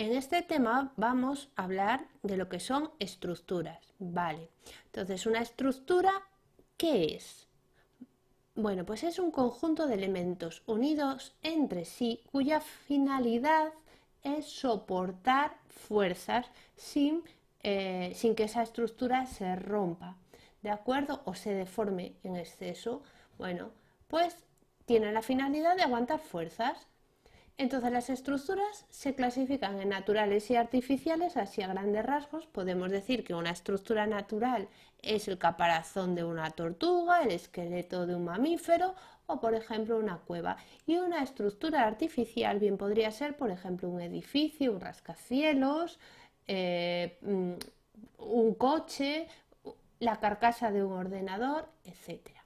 en este tema vamos a hablar de lo que son estructuras. Vale, entonces una estructura, ¿qué es? Bueno, pues es un conjunto de elementos unidos entre sí cuya finalidad es soportar fuerzas sin que esa estructura se rompa, ¿de acuerdo? O se deforme en exceso. Bueno, pues tiene la finalidad de aguantar fuerzas. Entonces las estructuras se clasifican en naturales y artificiales, así a grandes rasgos. Podemos decir que una estructura natural es el caparazón de una tortuga, el esqueleto de un mamífero o, por ejemplo, una cueva. Y una estructura artificial bien podría ser, por ejemplo, un edificio, un rascacielos, un coche, la carcasa de un ordenador, etcétera.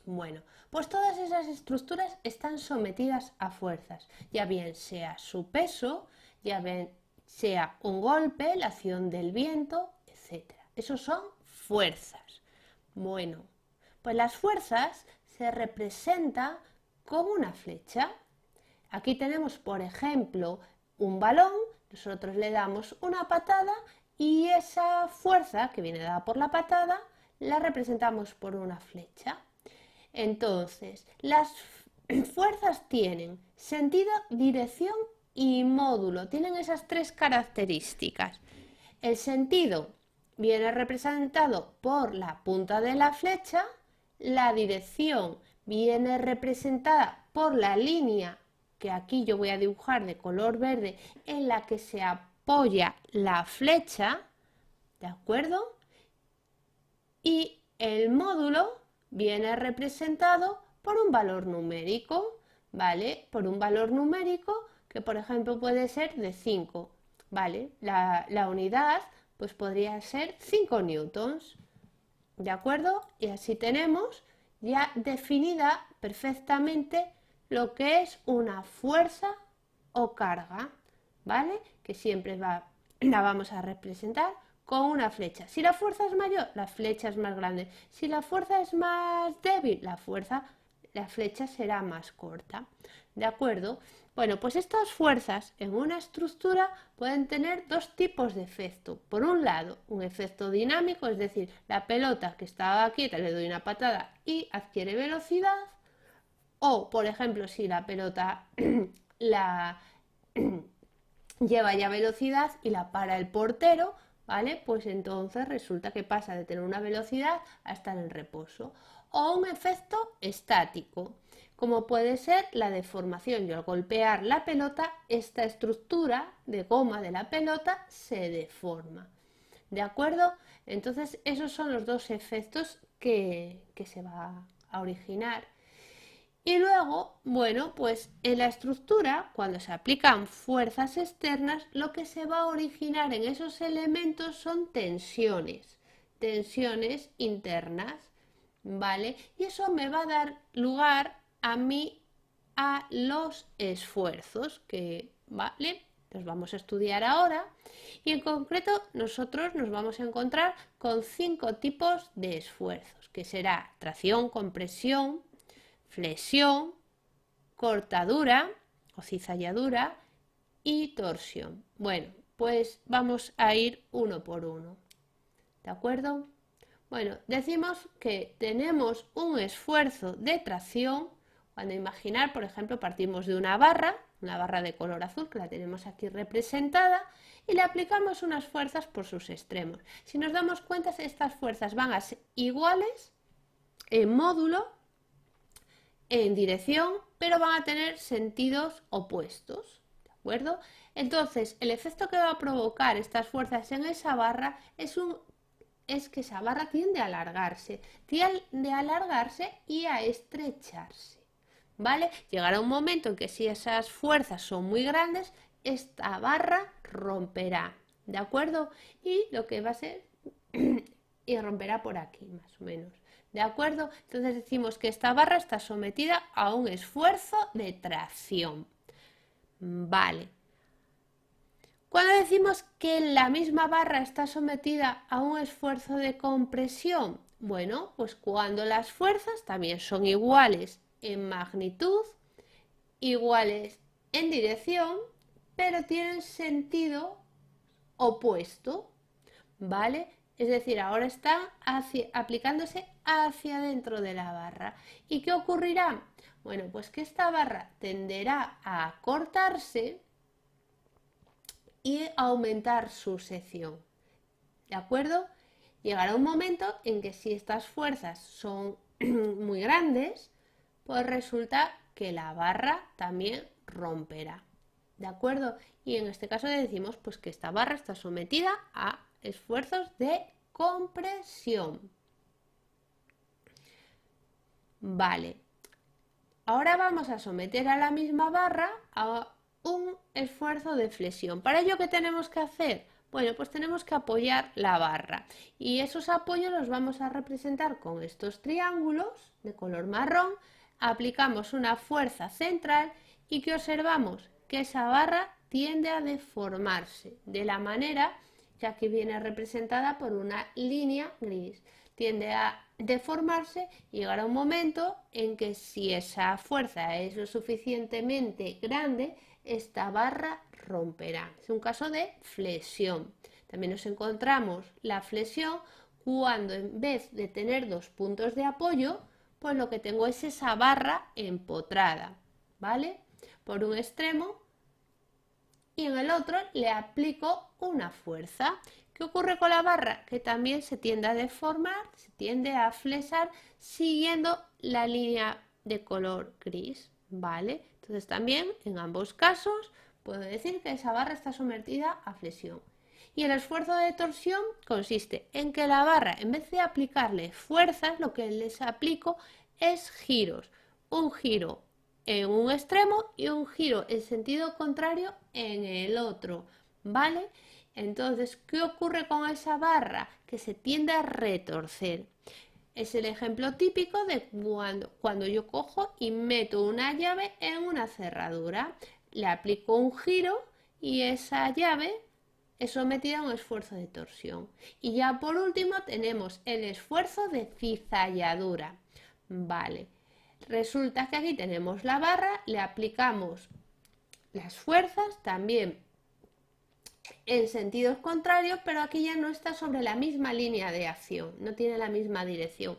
Bueno, pues todas esas estructuras están sometidas a fuerzas, ya bien sea su peso, ya bien sea un golpe, la acción del viento, etcétera. Esos son fuerzas. Bueno, pues las fuerzas se representan con una flecha. Aquí tenemos, por ejemplo, un balón, nosotros le damos una patada y esa fuerza que viene dada por la patada la representamos por una flecha. Entonces, las fuerzas tienen sentido, dirección y módulo. Tienen esas tres características. El sentido viene representado por la punta de la flecha. La dirección viene representada por la línea que aquí yo voy a dibujar de color verde en la que se apoya la flecha. ¿De acuerdo? Y el módulo viene representado por un valor numérico, ¿vale? Por un valor numérico que, por ejemplo, puede ser de 5, ¿vale? La unidad, pues podría ser 5 newtons, ¿de acuerdo? Y así tenemos ya definida perfectamente lo que es una fuerza o carga, ¿vale? Que siempre la vamos a representar con una flecha. Si la fuerza es mayor, la flecha es más grande. Si la fuerza es más débil, la flecha será más corta. ¿De acuerdo? Bueno, pues estas fuerzas en una estructura pueden tener dos tipos de efecto. Por un lado, un efecto dinámico, es decir, la pelota que estaba quieta le doy una patada y adquiere velocidad. O, por ejemplo, si la pelota la lleva ya velocidad y la para el portero, ¿vale? Pues entonces resulta que pasa de tener una velocidad a estar en reposo. O un efecto estático, como puede ser la deformación. Yo al golpear la pelota, esta estructura de goma de la pelota se deforma. ¿De acuerdo? Entonces esos son los dos efectos que se va a originar. Y luego, bueno, pues en la estructura, cuando se aplican fuerzas externas, lo que se va a originar en esos elementos son tensiones internas, ¿vale? Y eso me va a dar lugar a mí a los esfuerzos, que, ¿vale? Los vamos a estudiar ahora. Y en concreto, nosotros nos vamos a encontrar con 5 tipos de esfuerzos, que será tracción, compresión, flexión, cortadura o cizalladura y torsión. Bueno, pues vamos a ir uno por uno. ¿De acuerdo? Bueno, decimos que tenemos un esfuerzo de tracción cuando imaginar, por ejemplo, partimos de una barra de color azul que la tenemos aquí representada y le aplicamos unas fuerzas por sus extremos. Si nos damos cuenta, estas fuerzas van a ser iguales en módulo, en dirección, pero van a tener sentidos opuestos, ¿de acuerdo? Entonces, el efecto que va a provocar estas fuerzas en esa barra es que esa barra tiende a alargarse y a estrecharse, ¿vale? Llegará un momento en que si esas fuerzas son muy grandes, esta barra romperá, ¿de acuerdo? Y lo que va a ser, y romperá por aquí, más o menos. ¿De acuerdo? Entonces decimos que esta barra está sometida a un esfuerzo de tracción. Vale. Cuando decimos que la misma barra está sometida a un esfuerzo de compresión, bueno, pues cuando las fuerzas también son iguales en magnitud, iguales en dirección pero tienen sentido opuesto, ¿vale? Es decir, ahora está aplicándose hacia dentro de la barra. ¿Y qué ocurrirá? Bueno, pues que esta barra tenderá a cortarse y aumentar su sección, ¿de acuerdo? Llegará un momento en que si estas fuerzas son muy grandes, pues resulta que la barra también romperá, ¿de acuerdo? Y en este caso le decimos pues que esta barra está sometida a esfuerzos de compresión. Vale, ahora vamos a someter a la misma barra a un esfuerzo de flexión. ¿Para ello qué tenemos que hacer? Bueno, pues tenemos que apoyar la barra y esos apoyos los vamos a representar con estos triángulos de color marrón. Aplicamos una fuerza central y que observamos que esa barra tiende a deformarse de la manera que aquí viene representada por una línea gris. Tiende a deformarse y llegará un momento en que si esa fuerza es lo suficientemente grande, esta barra romperá. Es un caso de flexión. También nos encontramos la flexión cuando en vez de tener dos puntos de apoyo, pues lo que tengo es esa barra empotrada, ¿vale? Por un extremo y en el otro le aplico una fuerza. ¿Qué ocurre con la barra? Que también se tiende a deformar, se tiende a flexar siguiendo la línea de color gris, ¿vale? Entonces también en ambos casos puedo decir que esa barra está sometida a flexión. Y el esfuerzo de torsión consiste en que la barra, en vez de aplicarle fuerzas, lo que les aplico es giros. Un giro en un extremo y un giro en sentido contrario en el otro, ¿vale? Entonces, ¿qué ocurre con esa barra? Que se tiende a retorcer. Es el ejemplo típico de cuando yo cojo y meto una llave en una cerradura. Le aplico un giro y esa llave es sometida a un esfuerzo de torsión. Y ya por último tenemos el esfuerzo de cizalladura. Vale, resulta que aquí tenemos la barra, le aplicamos las fuerzas también en sentidos contrarios, pero aquí ya no está sobre la misma línea de acción, no tiene la misma dirección.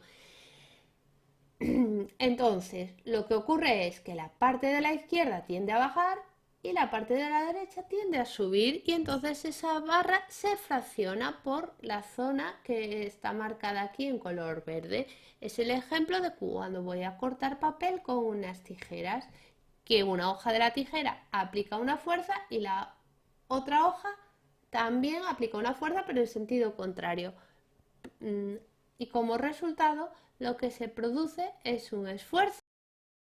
Entonces, lo que ocurre es que la parte de la izquierda tiende a bajar y la parte de la derecha tiende a subir y entonces esa barra se fracciona por la zona que está marcada aquí en color verde. Es el ejemplo de cuando voy a cortar papel con unas tijeras, que una hoja de la tijera aplica una fuerza y la otra hoja también aplica una fuerza pero en sentido contrario. Y como resultado lo que se produce es un esfuerzo